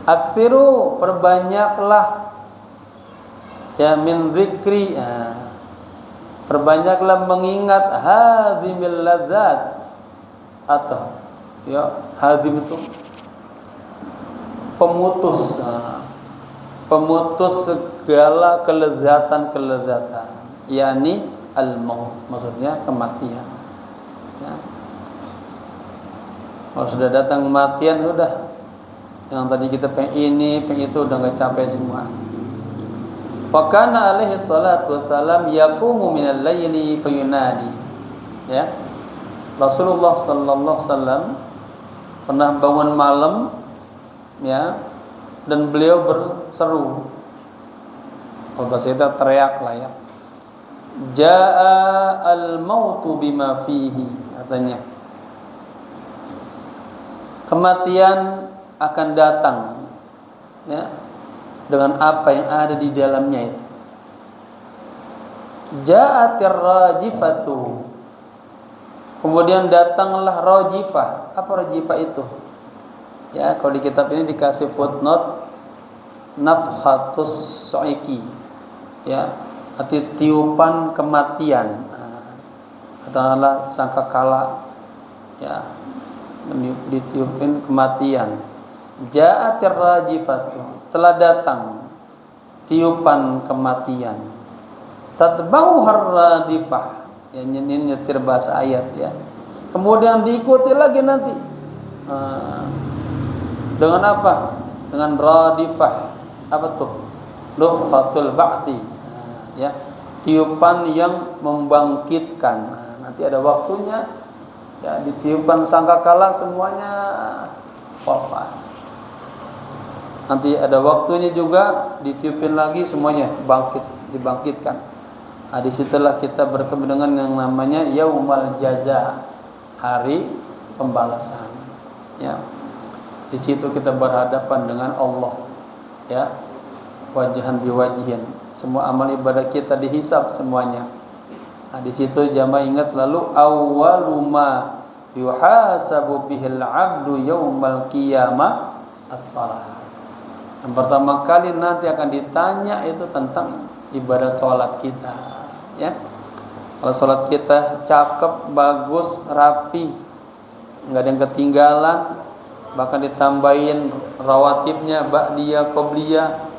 Aksiru, perbanyaklah ya min dzikri, perbanyaklah mengingat hadzimil ladzat, atau ya hadzim itu pemutus, pemutus segala kelezatan, yakni al-maut, maksudnya kematian. Ya. Kalau sudah datang kematian, sudah yang tadi kita pengen ini, pengen itu, udah nggak capek semua. Wa kana alaihi salatu wassalam yaqumu minal laili fayunadi. Ya. Rasulullah sallallahu alaihi wasallam pernah bangun malam, ya, dan beliau berseru. Kalau bahasa kita teriak lah ya. Jaa al-mautu bima fihi, katanya. Kematian akan datang, ya, dengan apa yang ada di dalamnya itu. Ja'atir rajifatu, kemudian datanglah rajifah. Apa rajifah itu? Ya, kalau di kitab ini dikasih footnote nafhatus saiki, ya, arti tiupan kematian. Katakanlah sangkakala, ya, ditiupin kematian. Ja'atir rajifatu, telah datang tiupan kematian. Tatba'u harradifah, ya, ini nyetir bahasa ayat ya. Kemudian diikuti lagi nanti dengan apa? Dengan radifah. Apa tuh? Nufkhatul ba'tsi, ya, tiupan yang membangkitkan. Nanti ada waktunya, ya, ditiupkan sangkakala semuanya wafat. Nanti ada waktunya juga ditiupin lagi semuanya dibangkitkan. Disitulah kita bertemu dengan yang namanya yaumal jaza, hari pembalasan. Ya, di situ kita berhadapan dengan Allah, ya, wajahan biwajihin. Semua amal ibadah kita dihisab semuanya. Di situ jamaah ingat selalu awwaluma yuhasabu bihil abdu yaumal qiyamah as-salah. Yang pertama kali nanti akan ditanya itu tentang ibadah sholat kita, ya. Kalau sholat kita cakep, bagus, rapi, nggak ada yang ketinggalan, bahkan ditambahin rawatibnya, ba'diyah, qobliyah,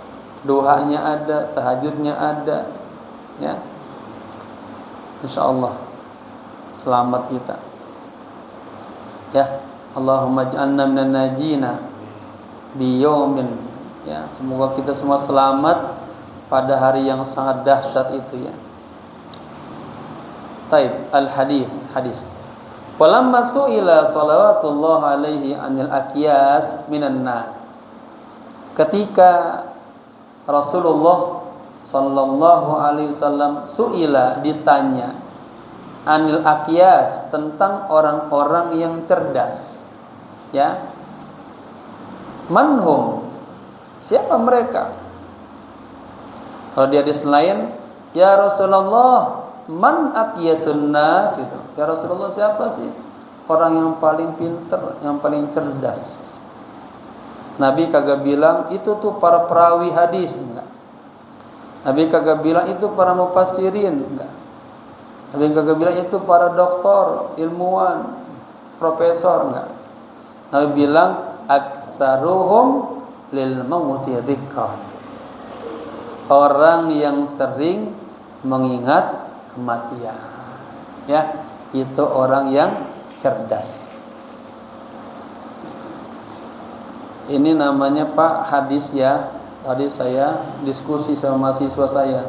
doanya ada, tahajudnya ada, ya, insyaallah selamat kita, ya. Allahumma ij'alna minan najina bi yaumin, ya, semoga kita semua selamat pada hari yang sangat dahsyat itu, ya. Taib hadis. Walamma su'ila salawatullah alaihi anil aqyas minan nas. Ketika Rasulullah sallallahu alaihi wasallam su'ila, ditanya, anil aqyas, tentang orang-orang yang cerdas, ya. Manhum, siapa mereka? Kalau di hadis lain, ya Rasulullah, man aqyasun nas, itu. Ya Rasulullah, siapa sih orang yang paling pintar, yang paling cerdas? Nabi kagak bilang itu tuh para perawi hadis, enggak. Nabi kagak bilang itu para mufassirin, enggak. Nabi kagak bilang itu para doktor, ilmuwan, profesor, enggak. Nabi bilang aktsaruhum lil mauti dzikran, orang yang sering mengingat kematian, ya, itu orang yang cerdas. Ini namanya Pak hadis, ya. Tadi saya diskusi sama mahasiswa saya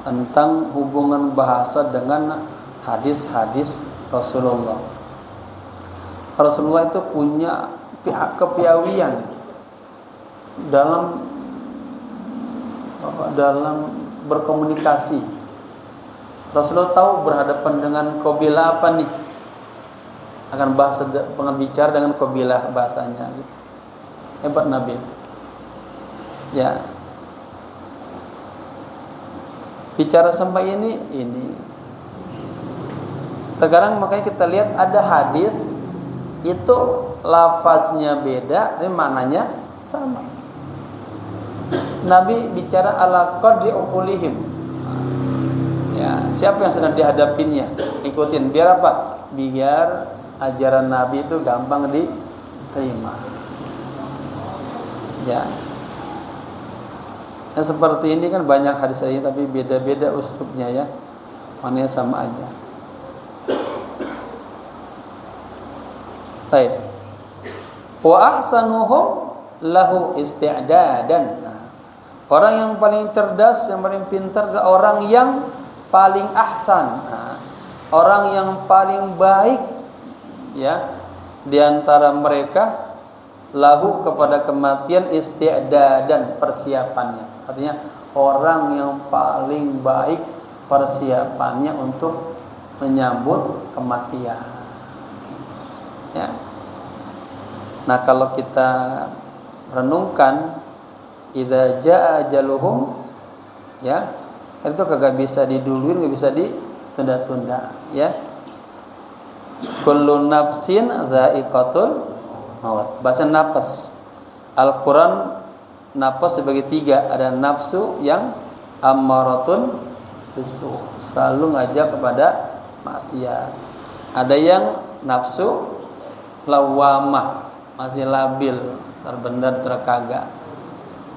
tentang hubungan bahasa dengan hadis-hadis Rasulullah. Rasulullah itu punya kepiawian dalam berkomunikasi. Rasulullah tahu berhadapan dengan kabilah apa nih, akan bahasa pengabicara dengan kabilah bahasanya, gitu. Hebat Nabi itu, ya. Bicara sampai ini. Terkadang makanya kita lihat ada hadis itu lafaznya beda tapi maknanya sama. Nabi bicara ala qadri uqulihim. Ya, siapa yang sedang dihadapinya, ikutin. Biar apa? Biar ajaran Nabi itu gampang diterima. Ya. Nah, seperti ini kan banyak hadis ini tapi beda-beda uslubnya ya. Maknanya sama aja. Baik. Wa ahsanuhum lahu isti'dadan. Orang yang paling cerdas, yang paling pintar adalah orang yang paling ahsan. Orang yang paling baik ya di antara mereka lahu kepada kematian isti'dadan persiapannya. Artinya orang yang paling baik persiapannya untuk menyambut kematian. Ya. Nah, kalau kita renungkan idza jaa ajaluhum ya, kan itu kagak bisa diduluin, enggak bisa ditunda-tunda ya. Kullu nafsin dha'iqatul maut. Bahasa nafas. Al-Qur'an nafas sebagai 3, ada nafsu yang ammaratun bisu, selalu ngajak kepada maksiat. Ada yang nafsu lawamah, masih labil, terbenar terkagak.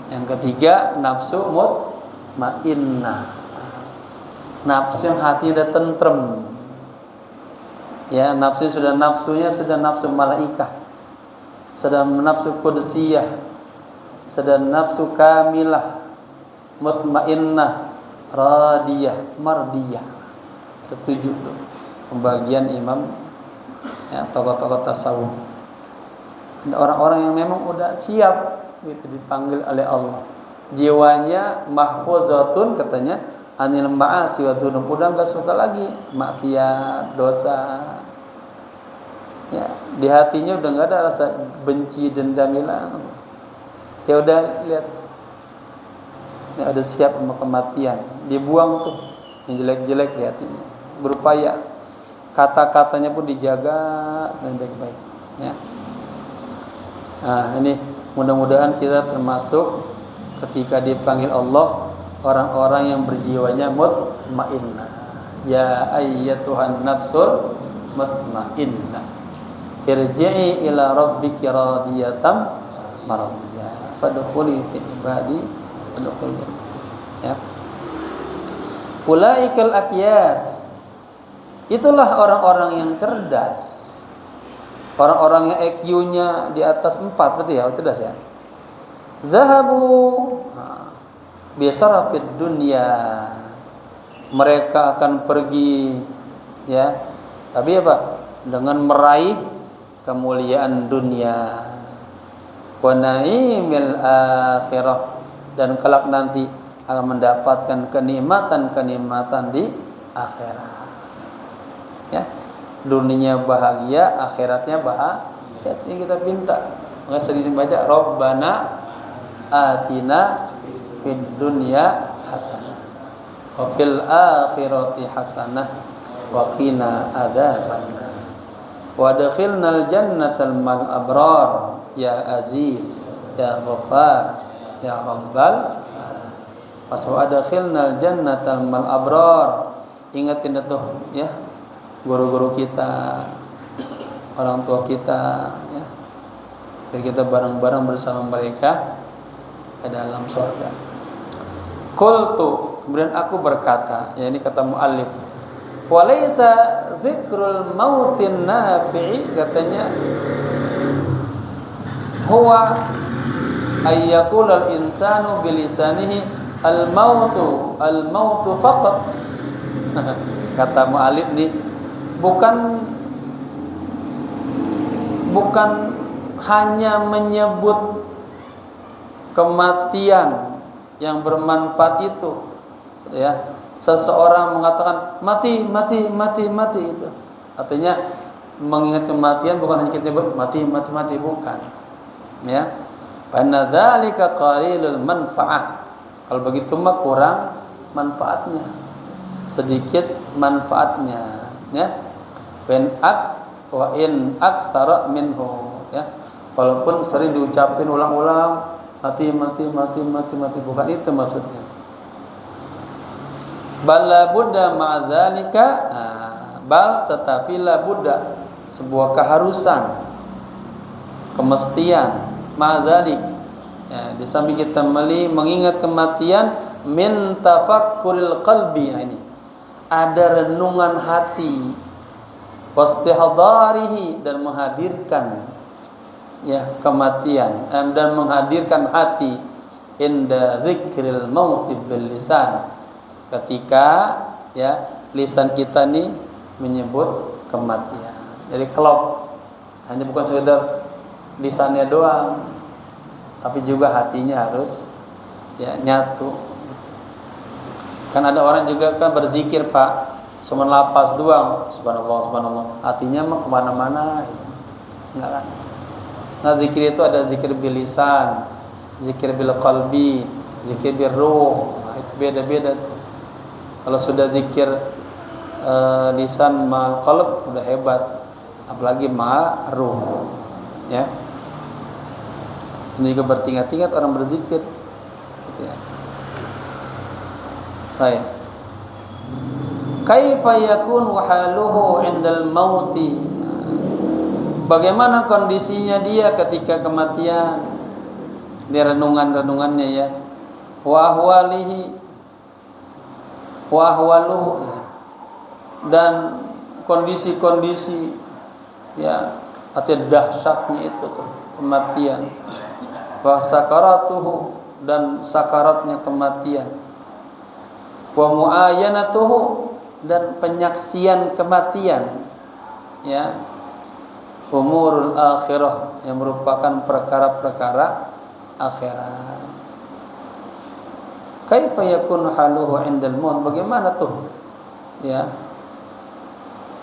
Yang ketiga nafsu mutmainnah, nafsu yang hatinya udah tentrem. Ya, nafsunya sudah nafsu malaikah, sudah nafsu qudusiyah, sudah nafsu kamilah, mutmainnah, radiyah, mardiyah. Ada 7 tuh pembagian imam ya, tokoh-tokoh tasawuf. Ada orang-orang yang memang udah siap gitu dipanggil oleh Allah. Jiwanya mahfuzatun katanya anil ma'asi wa dzunub, udah enggak suka lagi maksiat, dosa. Ya, di hatinya udah enggak ada rasa benci, dendam, hilang. Dia udah lihat ya, udah siap sama kematian. Dibuang tuh yang jelek-jelek di hatinya. Berupaya kata-katanya pun dijaga sampai baik-baik ya. Nah, ini mudah-mudahan kita termasuk ketika dipanggil Allah orang-orang yang berjiwanya mutmainnah. Ya ayyatuhan nafsul mutmainnah, irji'i ila rabbiki radiyatan maradiyah fadkhuli fi ibadi fadkhuli ya. Ulaikal aqyas, itulah orang-orang yang cerdas. Orang-orang yang IQ-nya di atas 4, berarti ya cerdas ya. Zahabu biasarafid dunya, mereka akan pergi ya, tapi apa? Dengan meraih kemuliaan dunia. Wa naimil akhirah, dan kelak nanti akan mendapatkan kenikmatan-kenikmatan di akhirat. Ya. Dunianya bahagia, akhiratnya bahagia. Itu yang kita minta. Maka sering baca Rabbana atina fid dunya hasanah wa fil akhirati hasanah wa qina adzabannar wa adkhilnal jannatal mal abrar ya aziz ya ghaffar ya rabbal alamin. Wa adkhilnal jannatal mal abrar. Ingatin itu ya, guru-guru kita, orang tua kita ya, biar kita bareng-bareng bersama mereka ke dalam surga. Qultu, kemudian aku berkata, ya ini kata muallif, walaysa dzikrul mautin nafi'i, katanya huwa ayyaqulal insanu bilisanihi al mautu faqat. Kata muallif nih, bukan hanya menyebut kematian yang bermanfaat itu ya. Seseorang mengatakan mati itu, artinya mengingat kematian bukan hanya kita nyebut mati bukan ya. Fa dzalika qalilul manfaah, kalau begitu mah kurang manfaatnya, sedikit manfaatnya ya. wa in aktsara minhu, ya. Walaupun sering diucapin ulang-ulang mati, bukan itu maksudnya. Bal la budda ma'dzalika, bal tetapi la budda, sebuah keharusan, kemestian, ma'dzalik, ya, di samping kita mengingat kematian, min tafakkuril qalbi, ini ada renungan hati, wastihdarihi, dan menghadirkan, ya, kematian, dan menghadirkan hati, inda dzikril mauti bil lisan, ketika, ya, lisan kita nih menyebut kematian. Jadi klop, hanya bukan sekedar lisannya doang, tapi juga hatinya harus, ya, nyatu. Kan ada orang juga kan berzikir Pak, cuma lapas doang, subhanallah subhanallah, hatinya mah kemana-mana gitu. Enggak kan? Nah, zikir itu ada zikir bil lisan, zikir bil qalbi, zikir bil ruh. Nah, itu beda-beda tuh. Kalau sudah zikir lisan ma'al qalb udah hebat, apalagi ma' ruh, ya. Ini juga bertingkat-tingkat orang berzikir gitu, ya. Baik. Kaifa yakunu haluhu 'indal mauti? Bagaimana kondisinya dia ketika kematian? Ini renungannya, ya. Wa ahwalihi wa ahwaluhu, dan kondisi-kondisi, ya, atau dahsyatnya itu tuh kematian. Wa sakaratuhu, dan sakaratnya kematian. Wa muayanatuhu, dan penyaksian kematian, ya, umurul akhirah, yang merupakan perkara-perkara akhirat. Kaifa yakunu haluhu 'indal maut? Bagaimana tuh, ya,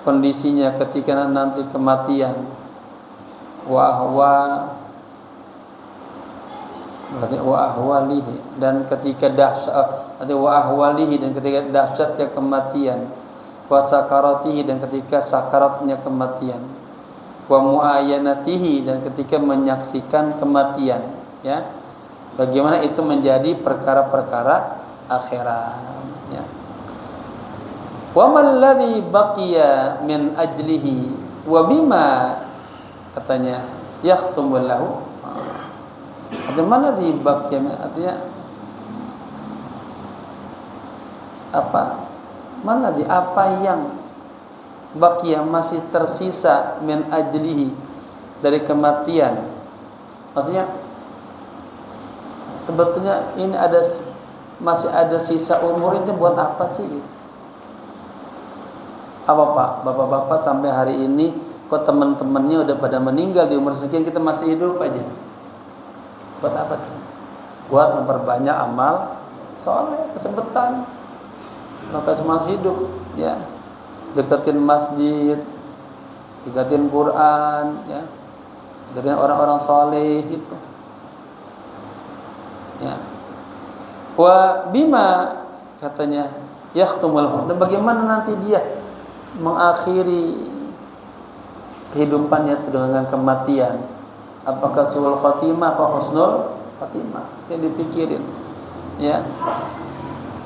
kondisinya ketika nanti kematian? Wa ahwalihi, dan ketika dahsyat, wa ahwalihi, dan ketika dahsyatnya kematian. Wa sakaratihi, dan ketika sakaratnya kematian. Wa muayanatihi, dan ketika menyaksikan kematian, ya. Bagaimana itu menjadi perkara-perkara akhirat, ya. Wa mal ladzi baqiya min ajlihi wa bima, katanya, yakhtumul lahu. Ada mana di baqiya, artinya apa? Mana di apa yang baqiya, masih tersisa, min ajlihi, dari kematian. Maksudnya sebetulnya ini masih ada sisa umur, itu buat apa sih gitu? Apa Pak, bapak-bapak sampai hari ini kok teman-temannya udah pada meninggal di umur sekian, kita masih hidup aja? Buat apa tuh? Buat memperbanyak amal soleh, kesempetan, maka masih hidup, ya. Deketin masjid, deketin Quran, ya, deketin orang-orang soleh itu, ya. Wa bima, katanya, yakhtumul, dan bagaimana nanti dia mengakhiri kehidupannya dengan kematian? Apakah suul khatimah atau husnul khatimah? Yang dipikirin, ya.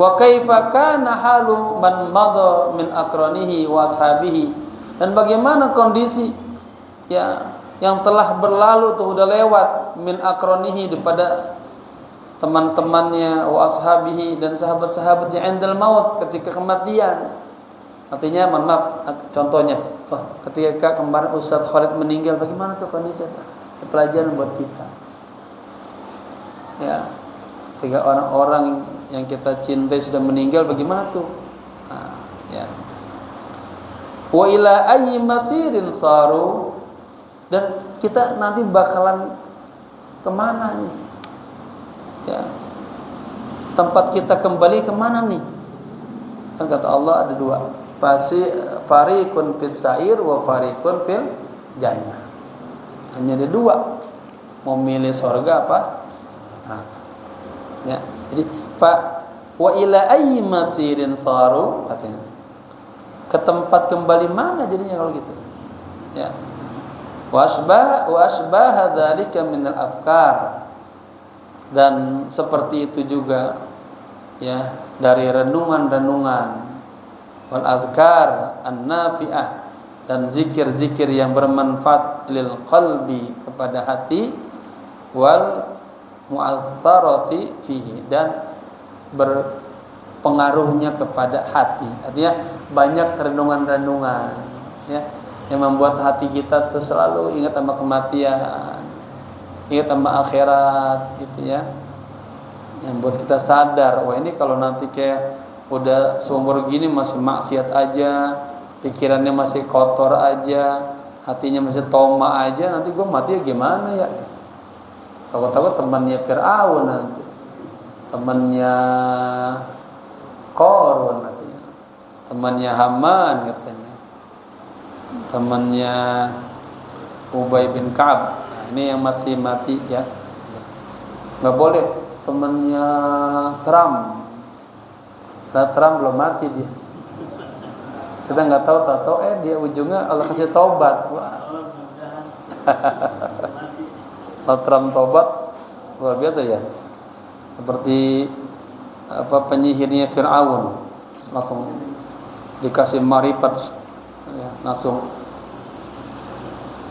Wa kaifa kana halu man madha min aqranihi wa ashabihi, dan bagaimana kondisi, ya, yang telah berlalu tuh, udah lewat, min aqranihi, daripada teman-temannya, wa ashabihi, dan sahabat-sahabatnya, indal maut, ketika kematian. Artinya, maaf, contohnya, ketika kemarin Ustaz Khalid meninggal, bagaimana tuh kondisi itu? Pelajaran buat kita, ya. Ketika orang-orang yang kita cintai sudah meninggal, bagaimana tuh? Nah, ya. Wa ila ayyi masirin saru, dan kita nanti bakalan kemana nih, ya. Tempat kita kembali kemana nih? Kan kata Allah ada dua, fariqun fis sa'ir wa fariqun fil jannah. Hanya ada dua, mau milih surga apa neraka, ya. Jadi Pak, wa ila ayyi masirin saru, katanya, ke tempat kembali mana jadinya kalau gitu? Ya. Wa asbah dzalika minal afkar. Dan seperti itu juga ya dari renungan-renungan wal azkar an-nafi'ah dan zikir-zikir yang bermanfaat lil qalbi kepada hati wal mu'azzarati fihi dan berpengaruhnya kepada hati. Artinya banyak renungan-renungan ya yang membuat hati kita tuh selalu ingat sama kematian, ingat sama akhirat gitu ya. Yang buat kita sadar, wah ini kalau nanti kayak udah seumur gini masih maksiat aja, pikirannya masih kotor aja, hatinya masih toma aja, nanti gue mati ya gimana ya? Tahu-tahu temannya Fir'aun nanti, temannya Qarun nantinya, temannya Haman katanya, temannya Ubay bin Ka'ab. Nah, ini yang masih mati ya, nggak boleh. Temannya Trump, karena Trump belum mati dia. Kita nggak tahu dia ujungnya Allah kasih taubat. Kalau Trump taubat luar biasa ya. Seperti penyihirnya Fir'aun, langsung dikasih marifat ya, langsung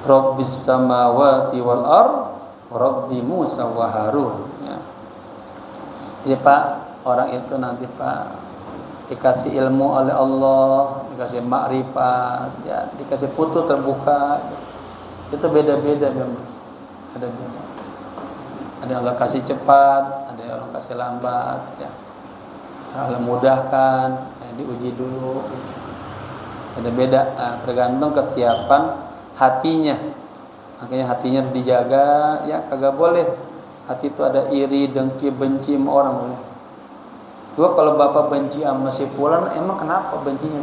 Rabbis samawati wal ard Rabbi Musa wa Harun ya. Jadi Pak, orang itu nanti Pak dikasih ilmu oleh Allah, dikasih makrifat, ya, dikasih putu terbuka. Itu beda-beda memang. Ada beda. Ada yang Allah kasih cepat, ada yang Allah kasih lambat, ya. Allah mudahkan, ya, diuji dulu. Gitu. Beda-beda, nah, tergantung kesiapan hatinya. Makanya hatinya harus dijaga, ya, kagak boleh. Hati itu ada iri, dengki, benci sama orang boleh. Gua kalau bapak benci sama si fulan, emang kenapa bencinya?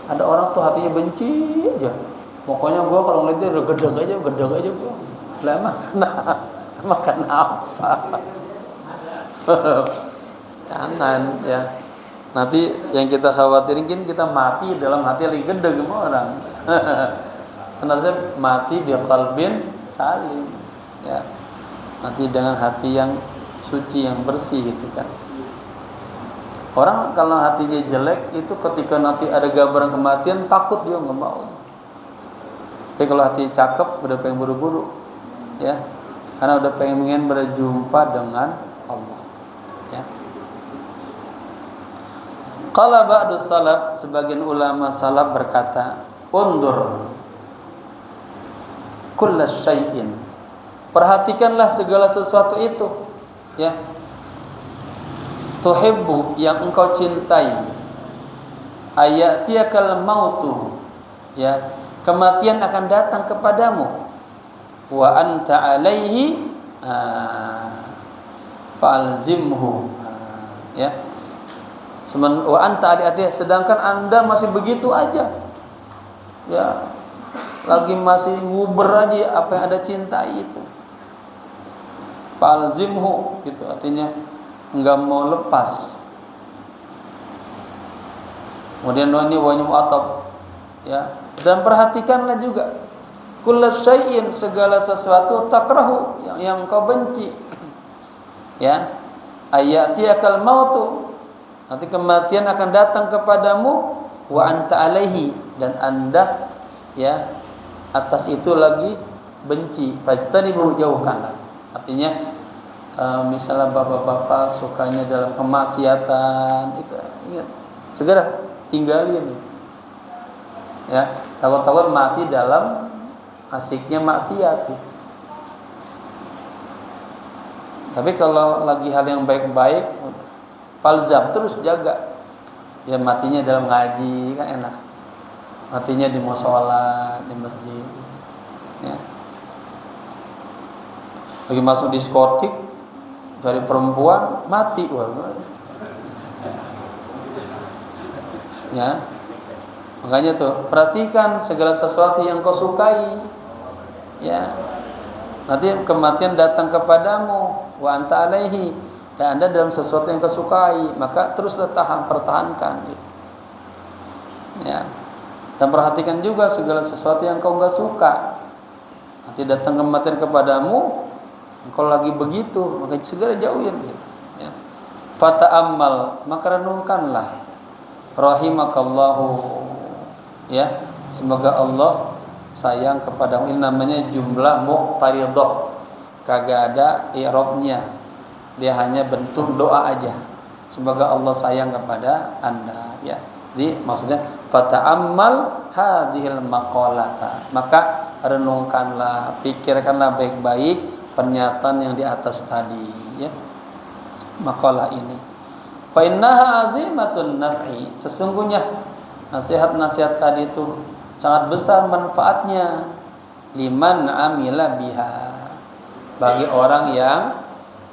Ada orang tuh hatinya benci aja. Pokoknya gua kalau ngeliat dia udah gedeg aja gua. Lah emang kenapa? Jangan ya. Nanti yang kita khawatirin kita mati dalam hati lagi gedeg sama orang. Harusnya mati di qalbin salim. Ya, mati dengan hati yang suci, yang bersih gitu kan. Orang kalau hatinya jelek itu ketika nanti ada gambaran kematian takut, dia nggak mau. Tapi kalau hati cakep udah pengen buru-buru, ya, karena udah pengen berjumpa dengan Allah. Ya. Qala ba'du salaf, sebagian ulama salaf berkata, undur kulla syai'in, perhatikanlah segala sesuatu itu, ya. Tuhibbu, yang engkau cintai, ayatiyakal mautu, ya, kematian akan datang kepadamu, wa anta alaihi fa'alzimhu, ya. Wa anta alaihi, sedangkan Anda masih begitu aja, ya, lagi masih nguber aja apa yang Anda cintai itu. Fa'alzimhu, gitu, artinya enggak mau lepas. Kemudian ini wajib atap, ya, dan perhatikanlah juga kullu syai'in, segala sesuatu, takrahu, yang kau benci, ya, ayatiyakal mautu, nanti kematian akan datang kepadamu, wa anta alaihi, dan Anda, ya, atas itu lagi benci. Fajtanibu, jauhkanlah. Artinya misalnya bapak-bapak sukanya dalam kemaksiatan, itu ingat, segera tinggalin itu. Ya, takut-takut mati dalam asiknya maksiat itu. Tapi kalau lagi hal yang baik-baik, falzam, terus jaga. Ya, matinya dalam ngaji kan enak. Matinya di mushola, di masjid. Ya. Lagi masuk diskotik, dari perempuan mati, ya. Makanya tuh perhatikan segala sesuatu yang kau sukai, ya. Nanti kematian datang kepadamu, wa anta alaihi, dan Anda dalam sesuatu yang kau sukai, maka teruslah pertahankan gitu. Ya. Dan perhatikan juga segala sesuatu yang kau enggak suka. Nanti datang kematian kepadamu, engkau lagi begitu, maka segera jauhin gitu. Ya. Fata'ammal, maka renungkanlah. Rahimakallahu, ya. Semoga Allah sayang kepadamu. Ini namanya jumlah muqtaridah. Kagak ada i'rabnya. Dia hanya bentuk doa aja. Semoga Allah sayang kepada Anda, ya. Jadi maksudnya fata'ammal hadhil maqalata. Maka renungkanlah, pikirkanlah baik-baik pernyataan yang di atas tadi, ya. Makalah ini. Fa innaha azimatun naf'i. Sesungguhnya nasihat-nasihat tadi itu sangat besar manfaatnya liman amila biha, bagi orang yang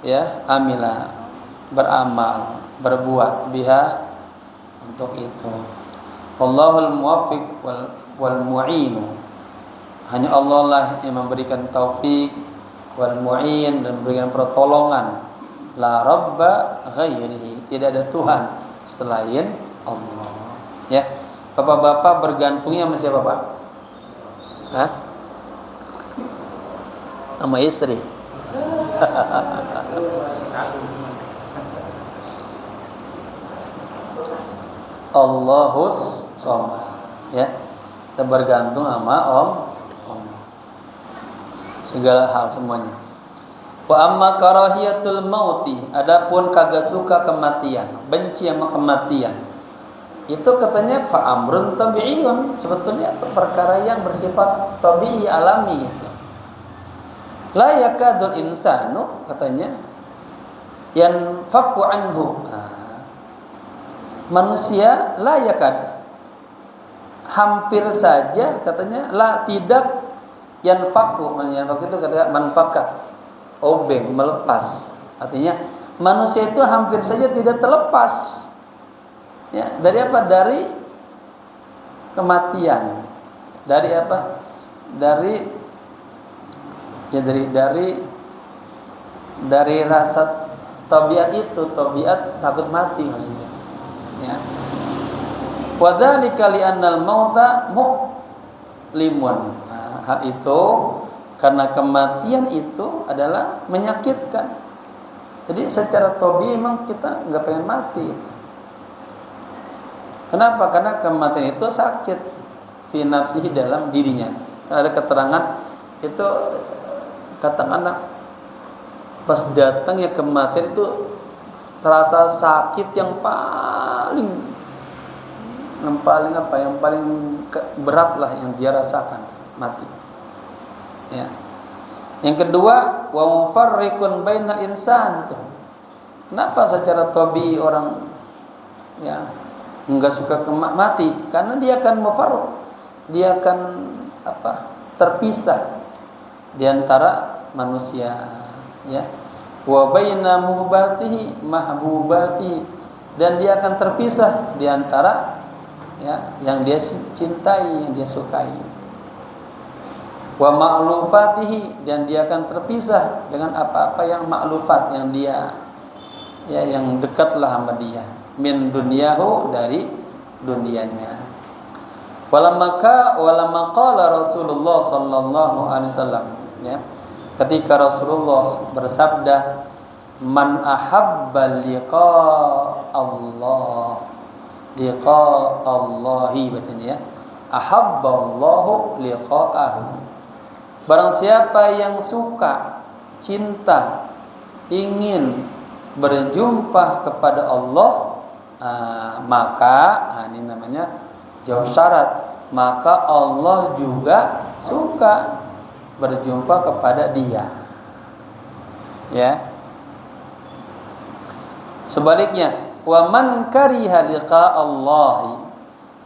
ya amila, beramal, berbuat biha untuk itu. Allahul muwaffiq wal mu'in. Hanya Allah lah yang memberikan taufik, wal mu'in, dan memberikan pertolongan. La rabba ghairihi, tidak ada Tuhan selain Allah. Ya. Bapak-bapak bergantungnya sama siapa, Pak? Hah? Sama istri. Allahus somad, ya. Kita bergantung sama Allah. Segala hal semuanya. Wa amma karahiyatul mauti, adapun kagak suka kematian, benci sama kematian. Itu katanya fa amrun tabi'iyun, sebetulnya itu perkara yang bersifat tabi'i, alami itu. La yakadul insanu, katanya, yanfaku anhu. Manusia la yakad, hampir saja katanya, la tidak yanfaku itu kata manfakat, obeng, melepas. Artinya manusia itu hampir saja tidak terlepas, ya, dari apa? Dari kematian. Dari apa? Dari rasa tabiat itu, tabiat takut mati maksudnya. Ya. Wa dzalika li annal mauta mu'limun. Hal itu karena kematian itu adalah menyakitkan. Jadi secara tabii memang kita nggak pengen mati itu. Kenapa? Karena kematian itu sakit fi nafsihi, dalam dirinya. Ada keterangan itu, kata anak pas datangnya kematian itu terasa sakit yang paling berat lah yang dia rasakan, mati. Ya. Yang kedua, wa mufarriqun bainal insan tuh. Kenapa secara tabii orang ya enggak suka mati? Karena dia akan mufarriq, dia akan terpisah di antara manusia, ya. Wa baina mahbubatihi, dan dia akan terpisah di antara ya yang dia cintai, yang dia sukai. Wa ma'lufatihi, dan dia akan terpisah dengan apa-apa yang ma'lufat, yang dia ya yang dekatlah sama dia, min dunyahu, dari dunianya. Walamma qala Rasulullah sallallahu alaihi wasallam, ya, ketika Rasulullah bersabda, man ahabba liqa Allahi, bacanya ya, ahabballahu liqa'ahu. Barang siapa yang suka, cinta, ingin berjumpa kepada Allah, maka ini namanya jawab syarat, maka Allah juga suka berjumpa kepada dia, ya. Sebaliknya, wa man kariha liqa Allahi,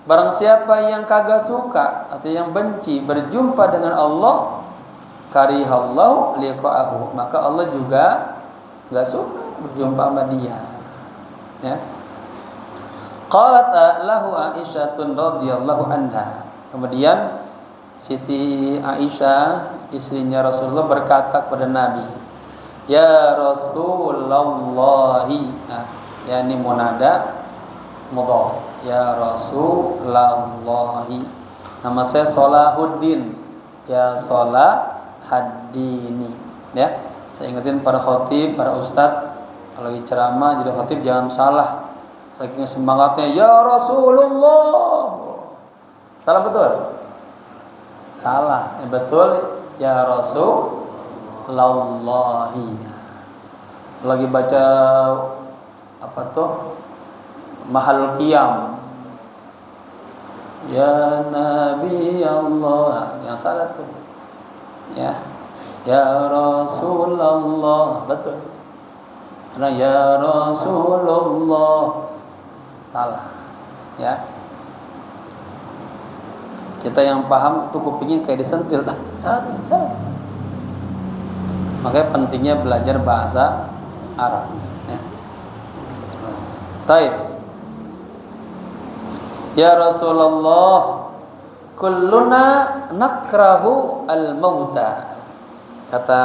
barang siapa yang kagak suka atau yang benci berjumpa dengan Allah, karihallahu liqa'ahu, maka Allah juga enggak suka berjumpa sama dia, ya. Qalat lahu Aisyah radhiyallahu anha, kemudian Siti Aisyah, istrinya Rasulullah, berkata kepada Nabi, ya Rasulullah, yakni munada mudhaf, ya Rasulullah, Nama saya Solahuddin. Ya Solahaddini. Ya. Saya ingetin para khatib, para ustadz, kalau lagi ceramah jadi khatib jangan salah. Saking semangatnya ya Rasulullah. Salah betul? Salah. Betul ya Rasulullah. Lagi baca apa tuh? Mahal Qiyam. Ya Nabi Allah. Yang salah tuh. Ya. Ya Rasulullah. Betul. Karena ya Rasulullah. Salah. Ya. Kita yang paham itu kupingnya kayak disentil. Salah. Makanya pentingnya belajar bahasa Arab. Ya. Taib. Ya Rasulullah, kulluna nakrahu al-mauta. Kata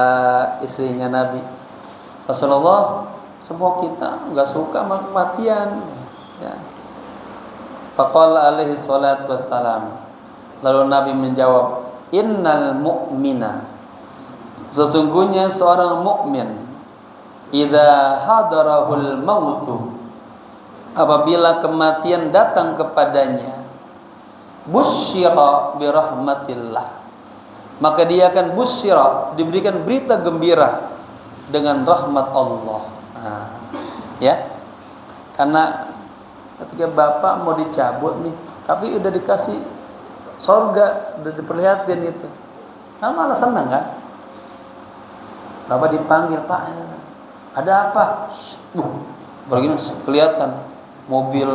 istrinya Nabi, Rasulullah, semua kita enggak suka kematian. Ya. Faqala alaihi salatu wassalam. Lalu Nabi menjawab, innal mu'mina, sesungguhnya seorang mukmin, idza hadarahul mautu, apabila kematian datang kepadanya, busyira birahmatillah, maka dia akan busyira, diberikan berita gembira dengan rahmat Allah. Ya, karena ketika bapak mau dicabut nih, tapi udah dikasih sorga, udah diperlihatin itu, kan malah senang kan? Bapak dipanggil, Pak, ada apa? Begini kelihatan mobil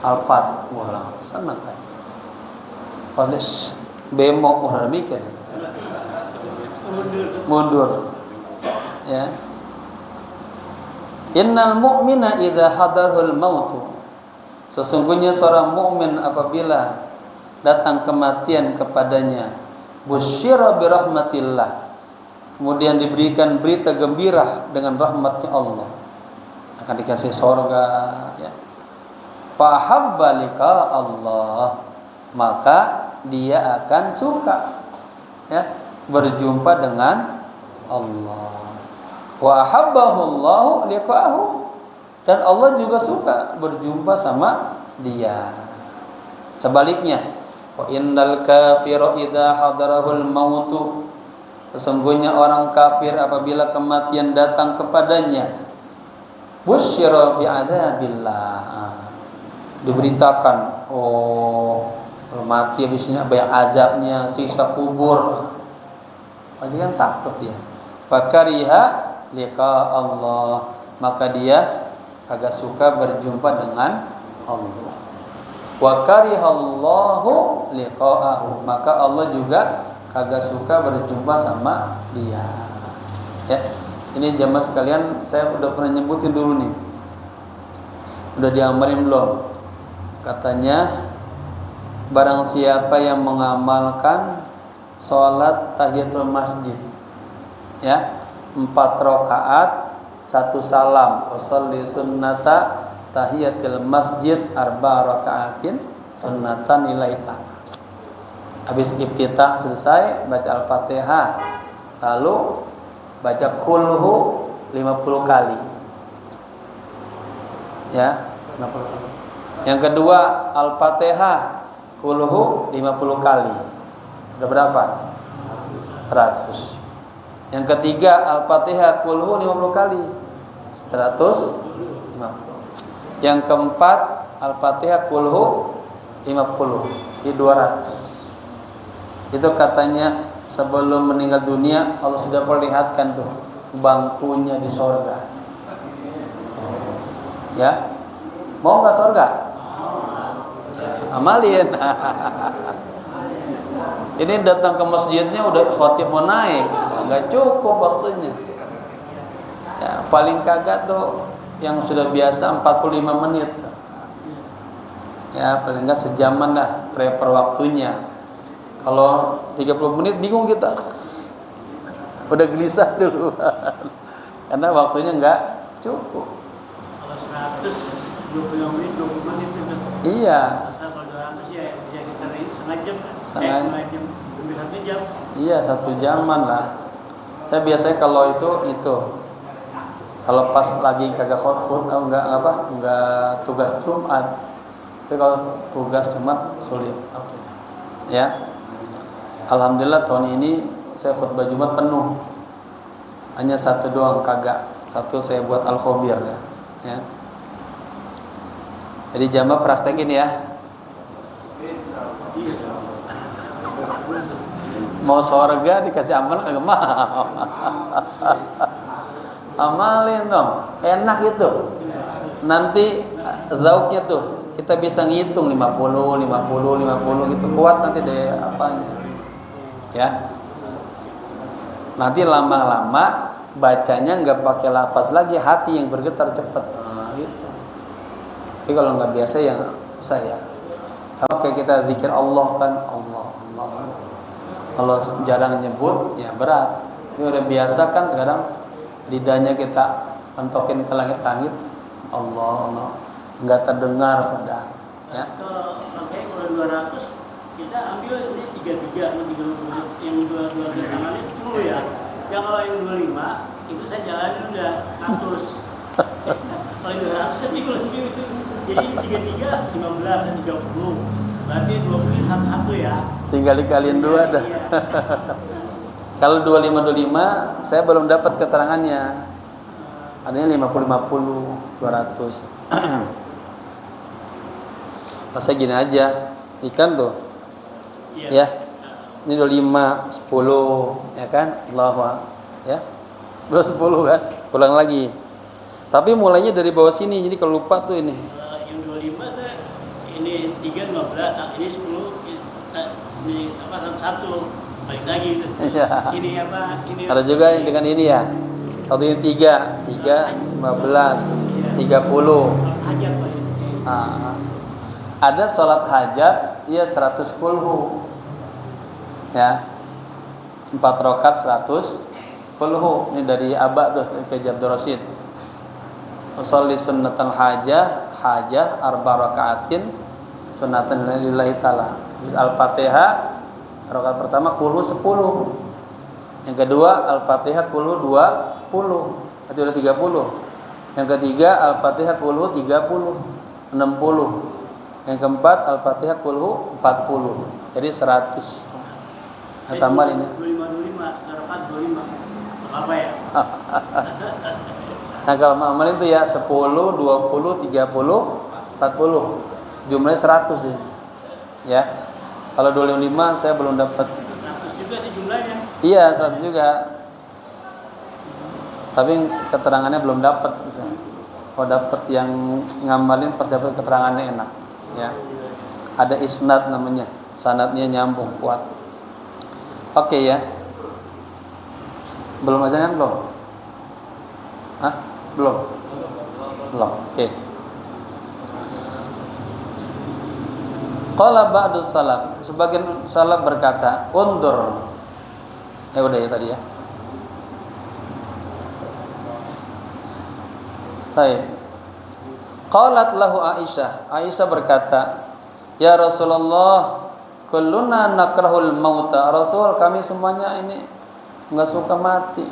Alphard, wah senang kan? Pas bemo, wah mikir, mundur, ya. Innal mu'mina idza hadarul mautu, sesungguhnya seorang mukmin apabila datang kematian kepadanya, busyira birahmatillah, kemudian diberikan berita gembira dengan rahmatnya Allah, akan dikasih surga, ya. Fahabba lika Allah, maka dia akan suka, ya, berjumpa dengan Allah. Wa habbahu Allahu liqa'ahu, dan Allah juga suka berjumpa sama dia. Sebaliknya, wa innal kafira idza hadarahul mautu, sesungguhnya orang kafir apabila kematian datang kepadanya, busyira bi'adzabillah, diberitakan, oh kalau mati habis ini banyak azabnya, siksa kubur. Pasti kan takut dia. Fakariha liqa Allah, maka dia kagak suka berjumpa dengan Allah. Wa karihallahu liqa'ahu, maka Allah juga kagak suka berjumpa sama dia. Ya, ini jamaah sekalian, saya udah pernah nyebutin dulu nih. Udah diamalin belum? Katanya barang siapa yang mengamalkan sholat tahiyatul masjid, ya, 4 rakaat 1 salam, usolli sunnata tahiyatil masjid 4 rakaatin sunnatan ilaita. Habis iftitah selesai, baca Al-Fatihah, lalu baca kulhu 50 kali. Ya, 50 kali. Yang kedua Al-Fatihah kulhu 50 kali. Udah berapa? 100. Yang ketiga Al-Fatihah kulhu 50 kali, 150. Yang keempat Al-Fatihah kulhu 50, jadi 200. Itu katanya sebelum meninggal dunia Allah sudah perlihatkan tuh bangkunya di sorga. Ya, mau nggak sorga? Amalin. Ini datang ke masjidnya udah khatib mau naik, nggak cukup waktunya. Ya, paling kagak tuh yang sudah biasa 45 menit. Ya, paling nggak sejaman lah per waktunya. Kalau 30 menit bingung kita. Udah gelisah dulu. Karena waktunya nggak cukup. Kalau 100 25 menit 20 menit itu. Iya. Kalau 200 ya kita setengah jam. Iya, 1 jaman lah. Saya biasanya kalau itu kalau pas lagi kagak enggak tugas Jumat. Tapi kalau tugas Jumat sulit. Ya. Alhamdulillah tahun ini saya khutbah Jumat penuh. Hanya satu doang kagak. Satu saya buat al-khobir ya. Jadi jamaah praktekin ya. Mau surga dikasih amal kagak mau. Amalin dong, enak itu. Nanti zauknya tuh kita bisa ngitung 50 gitu. Kuat nanti deh apanya. Ya. Nanti lama-lama bacanya nggak pakai lafaz lagi, hati yang bergetar cepat. Gitu. Tapi kalau nggak biasa ya susah ya. Sama kayak kita zikir Allah kan, Allah. Kalau jarang nyebut ya berat. Ini udah biasa kan kadang lidahnya kita pentokin ke langit-langit, Allah. Nggak terdengar pada. Ya. Kalau pakai 200 kita ambil ini 33 yang 22 tangan itu 10 ya. Yang kalau yang 25 itu saya jalanin udah 100. Kalau 200 tapi kalau itu jadi 33 15 dan 30. Berarti 20 satu ya. Tinggal dikaliin 2 dah. Iya. Kalau 25 saya belum dapat keterangannya. Adanya 50 200. Saya gini aja, ikan tuh. Iya. Ya. Ini 25 10 ya kan? Allahu ya. Belum 10 kan? Ulang lagi. Tapi mulainya dari bawah sini. Jadi kalau lupa tuh ini. Yang 25 ini 3 15, ini 10, ini apa 1 balik lagi itu. Ya. Ini apa? Ini ada juga yang dengan ini ya. Satu ini 3 15 30. Hajat Pak. Ada sholat hajat ya 100 kulhu. Ya. 4 rakaat 100 kulhu. Ini dari Aba tuh ke Abdul Rasyid. Sholli sunnatal hajah arba rakaatin sunnatan lillahi ta'ala. Al-Fatihah rakaat pertama kulhu 10. Yang kedua Al-Fatihah kulhu 20. Itu udah 30. Yang ketiga Al-Fatihah kulhu 30 60. Yang keempat Al-Fatihah kulhu 40. Jadi 100. Tambah ini 25 rakaat 25. Apa ya? Nah kalau amal itu ya 10, 20, 30, 40. Jumlahnya 100 ya. Ya. Kalau 25 saya belum dapat. 100 juga sih jumlahnya. Iya, 100 juga. Tapi keterangannya belum dapat gitu. Kalau dapat yang ngamalin pas dapat keterangannya enak, ya. Ada isnad namanya. Sanadnya nyambung, kuat. Oke ya. Belum aja kan belum? Hah? Belum. Oke. Qala ba'du salaf, sebagian salaf berkata, undur. Udah ya tadi ya. Baik. Qalat lahu Aisyah. Aisyah berkata, "Ya Rasulullah, kulluna nakrahul mauta." Rasul, kami semuanya ini enggak suka mati,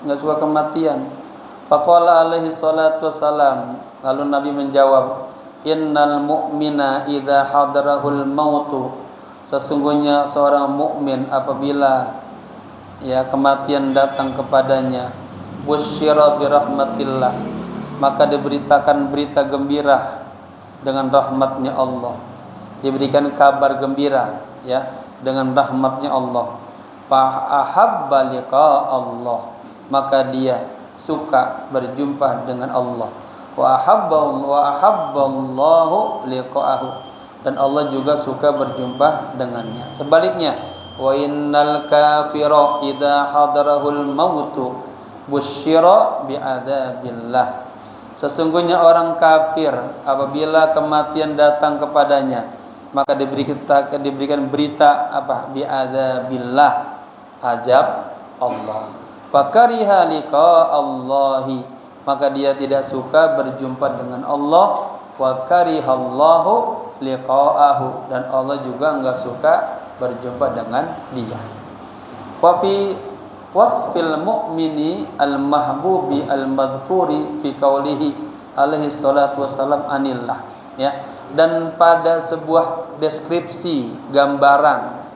enggak suka kematian. Faqala alaihi salatu wassalam. Lalu Nabi menjawab, innal mu'mina idza hadarahul mautu, sesungguhnya seorang mukmin apabila ya kematian datang kepadanya, busyira bi rahmatillah, maka diberitakan berita gembira dengan rahmatnya Allah, diberikan kabar gembira ya dengan rahmatnya Allah. Fa ahabba liqa Allah, maka dia suka berjumpa dengan Allah. Wa ahabballahu liqa'ahu, dan Allah juga suka berjumpa dengannya. Sebaliknya, wa innal kafira idza hadarahul mautu busyira bi'adabillah, sesungguhnya orang kafir apabila kematian datang kepadanya maka diberikan berita apa? Bi'adabillah, azab Allah. Fakariha liqa Allahi, maka dia tidak suka berjumpa dengan Allah. Wa karihallahu liqa'ahu, dan Allah juga enggak suka berjumpa dengan dia. Wa fi wasfil mu'mini al-mahbubi al-madhkuri fi qaulihi alaihi salatu wassalam anillah, ya. Dan pada sebuah deskripsi, gambaran,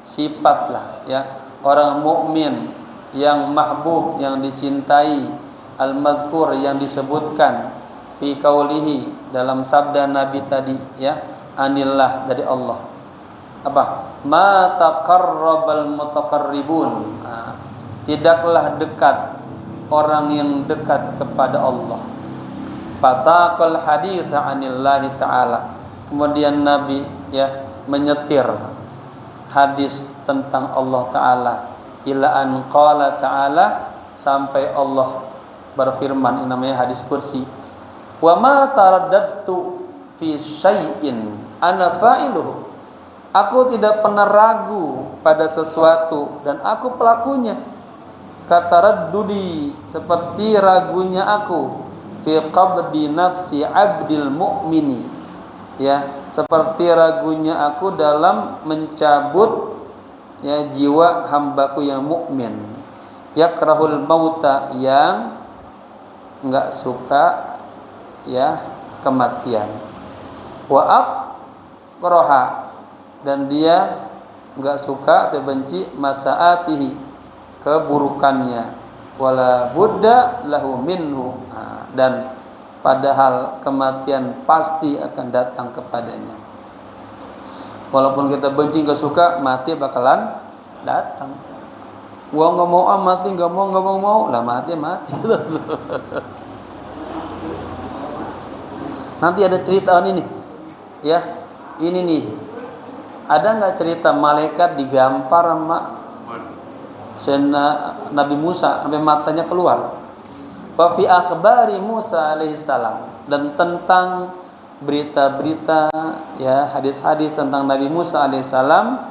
sifatlah, ya, orang mukmin yang mahbub, yang dicintai, al-madhkur, yang disebutkan, fi qaulihi, dalam sabda Nabi tadi, ya, anillah, dari Allah. Apa? Ma taqarrabal mutaqarribun. Tidaklah dekat orang yang dekat kepada Allah. Fasaqal haditsa anillahi ta'ala. Kemudian Nabi, ya, menyetir hadis tentang Allah Ta'ala, ila an qala ta'ala, sampai Allah berfirman, ini namanya hadis kursi. Wa ma taraddadtu fi syai'in ana fa'iluhu. Aku tidak pernah ragu pada sesuatu dan aku pelakunya. Kataraddudi, seperti ragunya aku, fi qabdi nafsi abdil mu'mini, ya, seperti ragunya aku dalam mencabut, ya, jiwa hambaku yang mukmin. Yakrahul mauta, yang enggak suka, ya, kematian. Wa akraha, dan dia enggak suka atau benci masaatihi, keburukannya. Wala budda lahu minhu, dan padahal kematian pasti akan datang kepadanya. Walaupun kita benci, enggak suka, mati bakalan datang. Gua enggak mau mati, enggak mau lah, mati. Nanti ada cerita ini, ya, ini nih, ada nggak cerita malaikat digampar sama Nabi Musa sampai matanya keluar. Wa fi akhbari Musa alaihissalam, dan tentang berita-berita, ya, hadis-hadis tentang Nabi Musa alaihissalam,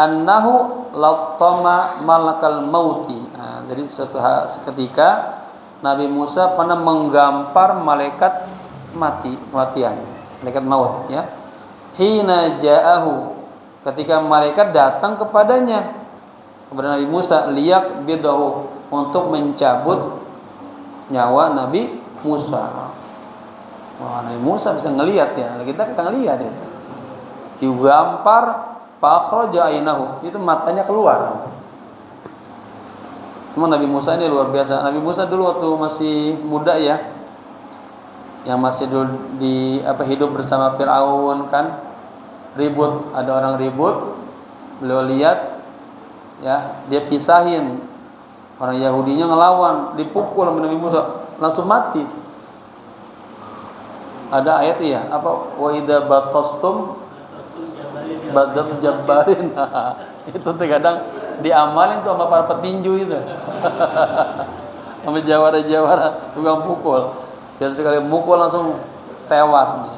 annahu lattama malakal mauti. Jadi suatu ketika Nabi Musa pernah menggampar malaikat kematian, malaikat maut, ya. Hina ja'ahu, ketika malaikat datang kepadanya, kepada Nabi Musa, liyak bidahu, untuk mencabut nyawa Nabi Musa. Wah, Nabi Musa bisa ngelihat, ya, kita kan ngelihat itu. Digampar, fakhraja ainahu, itu matanya keluar. Cuma Nabi Musa ini luar biasa. Nabi Musa dulu waktu masih muda, ya, yang masih dulu hidup bersama Firaun, kan, ribut, ada orang ribut, beliau lihat, ya, dia pisahin, orang Yahudinya ngelawan, dipukul sama Nabi Musa, langsung mati. Ada ayat, ya, apa, wa idza batastum badas jabbarin. Itu terkadang diamalin tuh sama para petinju itu. Sama jawara-jawara tukang pukul. Dan sekali mukul langsung tewas dia.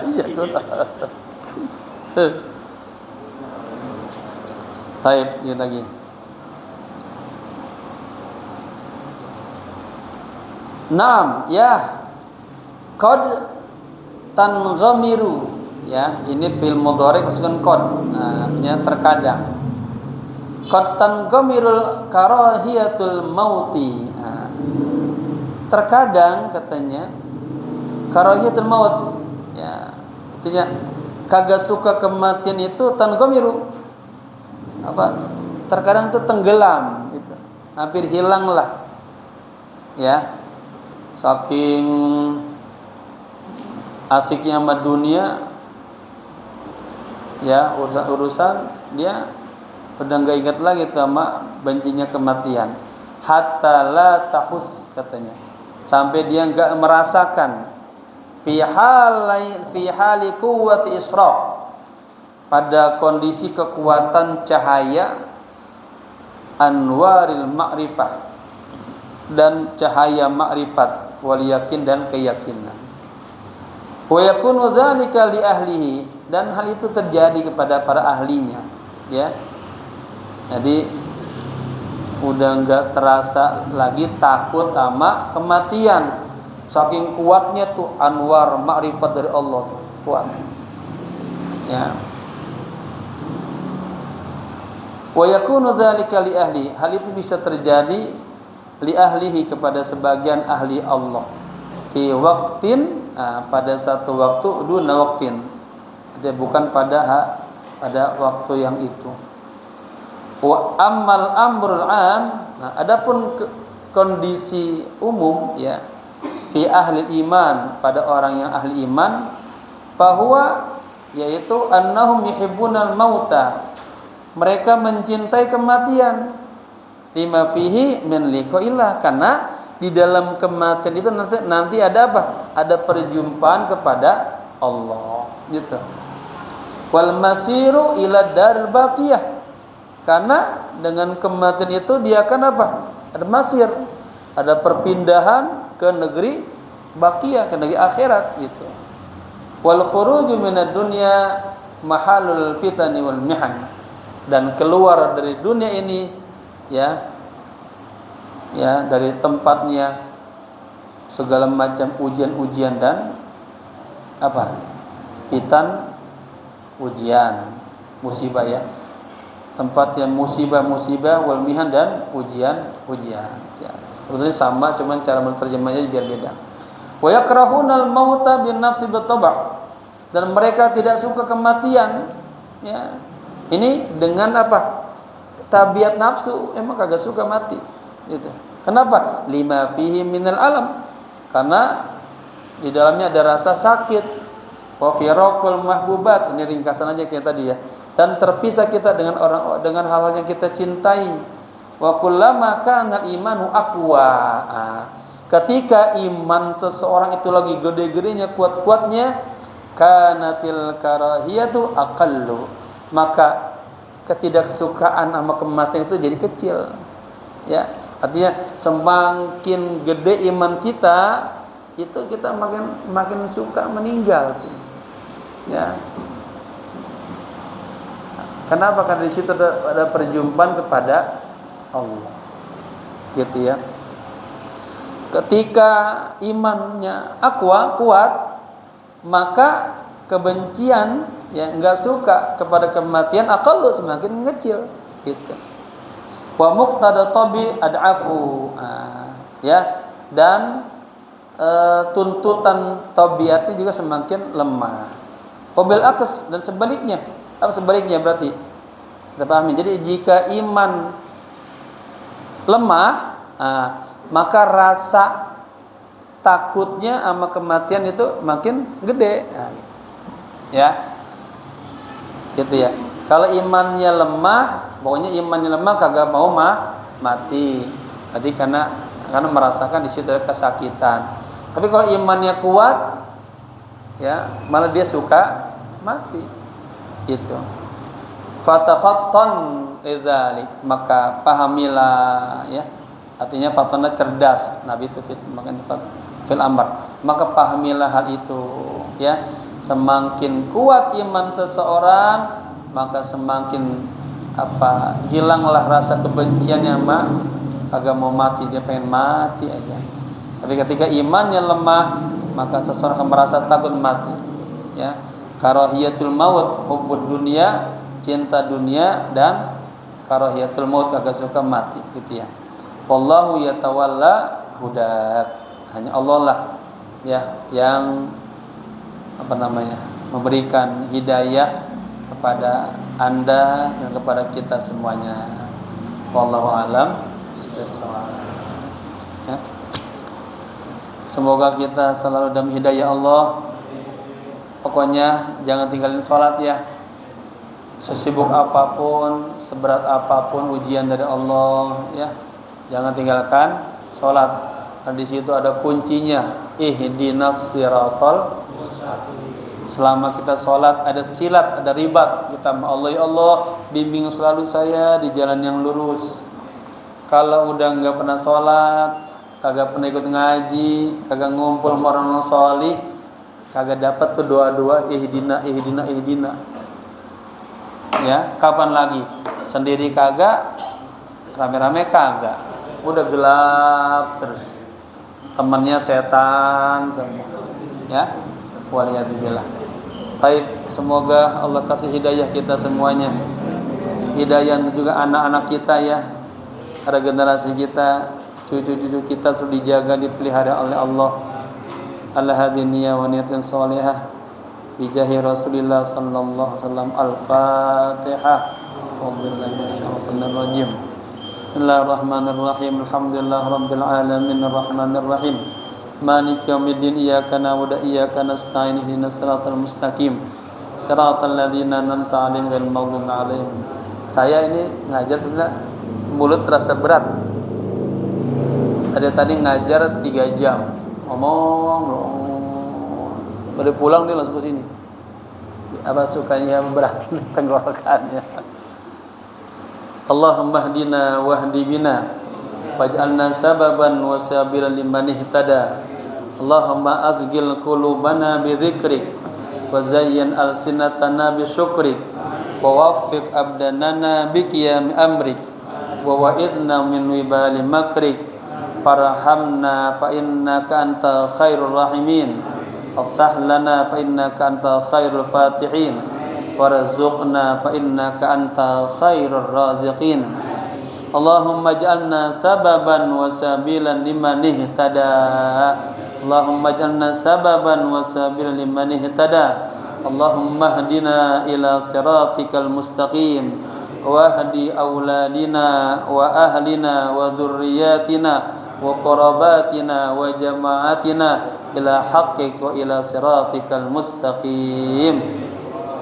Iya tuh. Taib, ini lagi. Naam, ya. Qad tanghamiru, ya, ini fil mudhari masukkan qad. Ya, terkadang. Qad tanghamirul karahiyatul mauti. Terkadang, katanya, karahiyatul maut, ya, artinya kagak suka kematian itu tanghamiru, apa, terkadang itu tenggelam gitu, hampir hilang lah, ya, saking asiknya sama dunia, ya, urusan dia udah nggak ingat lagi tuh sama bencinya kematian. Hatta la tahus, katanya, sampai dia nggak merasakan fi hali quwwati isyraq, pada kondisi kekuatan cahaya anwaril ma'rifah, dan cahaya ma'rifat, wal yakin, dan keyakinan. Wa yakunu dzalika li ahlihi, dan hal itu terjadi kepada para ahlinya, ya. Jadi udah enggak terasa lagi takut sama kematian, saking kuatnya tuh anwar makrifat dari Allah tuh kuat. Ya. Wa yakunu dzalika li ahli, hal itu bisa terjadi li ahlihi kepada sebagian ahli Allah fi waqtin, pada satu waktu, duna waqtin, jadi bukan pada waktu yang itu. Wa ammal amrul am, adapun kondisi umum ya, fi ahli iman, pada orang yang ahli iman, bahwa yaitu annahum yuhibbunal mauta, mereka mencintai kematian, lima fihi min liqa'illah, karena di dalam kematian itu nanti ada apa? Ada perjumpaan kepada Allah gitu. Wal masiru ila daril baqiyah, karena dengan kematian itu dia akan apa? Ada masir, ada perpindahan ke negeri baqiyah, ke negeri akhirat gitu. Wal khuruju minad dunya mahalul fitani wal mihan, dan keluar dari dunia ini ya dari tempatnya segala macam ujian-ujian dan apa? Fitan, ujian, musibah ya. Tempat yang musibah wal mihan dan ujian ya. Sebetulnya sama, cuman cara menerjemahnya biar beda. Wa yakrahunal mauta bin nafsi bitaba', dan mereka tidak suka kematian ya. Ini dengan apa? Tabiat nafsu, emang kagak suka mati gitu. Kenapa? Lima fihi minal alam, karena di dalamnya ada rasa sakit. Wa firaqul mahbubat, ini ringkasan aja kayak tadi ya. Dan terpisah kita dengan hal-hal yang kita cintai. Wa kullama kana al-imanu aqwa, ketika iman seseorang itu lagi gede-gedenya, kuat-kuatnya, kanatil karahiyatu aqallu, maka ketidaksukaan sama kematian itu jadi kecil ya. Artinya semakin gede iman kita, itu kita makin suka meninggal ya. Kenapa? Karena di situ ada perjumpaan kepada Allah gitu ya. Ketika imannya kuat, maka kebencian ya, enggak suka kepada kematian aqallu, semakin mengecil gitu. Wa muqtada tabi ad'afu, ya, dan tuntutan tabiatnya juga semakin lemah. Wabil aks, dan sebaliknya. Apa sebaliknya berarti? Kita pahami. Jadi jika iman lemah, maka rasa takutnya sama kematian itu makin gede. Ya. Gitu ya. Kalau imannya lemah, pokoknya imannya lemah kagak mau mati. Tadi karena merasakan di situ ada kesakitan. Tapi kalau imannya kuat, ya, malah dia suka mati. Gitu. Fatafattan lidzalik, maka pahamilah ya. Artinya fatana cerdas. Nabi itu makanya fil amr. Maka pahamilah hal itu ya. Semakin kuat iman seseorang, maka semakin hilanglah rasa kebenciannya kagak mau mati, dia pengen mati aja. Tapi ketika imannya lemah, maka seseorang akan merasa takut mati ya. Karahiyatul maut, hubbud dunia, cinta dunia, dan karahiyatul maut, kagak suka mati gitu ya. Wallahu yatawalla hudak, hanya Allah lah ya yang memberikan hidayah kepada Anda dan kepada kita semuanya. Wallahu a'lam bishawab. Ya. Semoga kita selalu dalam hidayah Allah. Pokoknya jangan tinggalin sholat ya. Sesibuk apapun, seberat apapun ujian dari Allah ya, jangan tinggalkan sholat. Karena di situ ada kuncinya. Ihdinas siratal. Selama kita sholat ada silat, ada ribat. Kita Allah, ya Allah, bimbing selalu saya di jalan yang lurus. Kalau udah nggak pernah sholat, kagak pernah ikut ngaji, kagak ngumpul sama orang sholih, kagak dapat tuh doa-doa ihdina. Ya, kapan lagi? Sendiri kagak, rame-rame kagak. Udah gelap terus. temannya setan semua. Ya. Waliyadzubillah. Baik, semoga Allah kasih hidayah kita semuanya. Hidayah untuk juga anak-anak kita ya. Ada generasi kita, cucu-cucu kita sudah dijaga, dipelihara oleh Allah. Al-hadiniyah wa niyatin salihah. Bijahi Rasulillah sallallahu alaihi wasallam. Al-Fatihah. Wabillahi minasyaitonir rajim. Bismillahirrahmanirrahim. Alhamdulillah rabbil alamin arrahmanir rahim. Maliki yaumiddin iyyaka na'budu wa iyyaka nasta'in ihdinas siratal mustaqim siratal ladzina an'amta 'alaihim ghairil maghdubi 'alaihim. Saya ini ngajar sebenarnya mulut terasa berat. Tadi ngajar 3 jam. Ngomong. Baru pulang dia langsung ke sini. Apa sukanya berat tenggorokannya. Allahumma hdina wahdi bina waj'alna sababan wa sabilan liman ihtada. Allahumma azgil qulubana bi dzikrik wa zayyin alsinatana bi syukrik wa waffiq abdanana bi qiyam amrik wa wa'idna min wibali makrik farhamna fa innaka anta khairur rahimin waftah lana fa innaka anta khairul fatihin warzuqna fa innaka anta khairur raziqin. Allahumma ij'alna sababan wa sabilan liman ihtada. Allahumma ij'alna sababan wa sabilan liman ihtada. Allahumma hdina ila siratikal mustaqim wa hdi auladina wa ahlina wa dhurriyyatina wa qarabatina wa jama'atina ila haqqik wa ila siratikal mustaqim.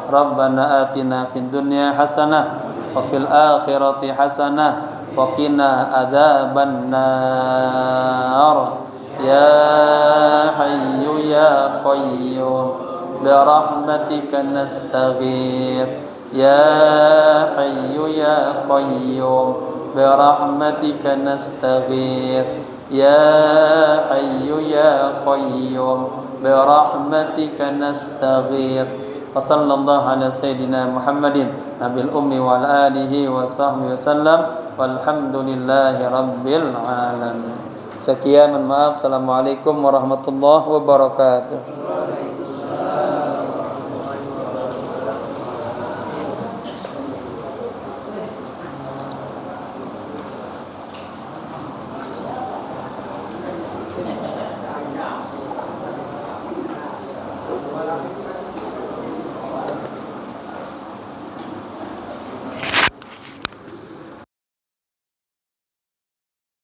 Rabbana atina fid dunya hasanah wa fil akhirati hasanah wa qina adzaban nar. Ya hayyu ya qayyum bi rahmatika nastaghith. Ya hayyu ya qayyum bi rahmatika nastaghith. Ya hayyu ya qayyum bi rahmatika nastaghith. Wa sallallahu ala sayyidina Muhammadin nabil ummi wa ala alihi wa sahbihi wasallam walhamdulillahi rabbil alamin. Sekian, mohon maaf. Assalamualaikum warahmatullahi wabarakatuh.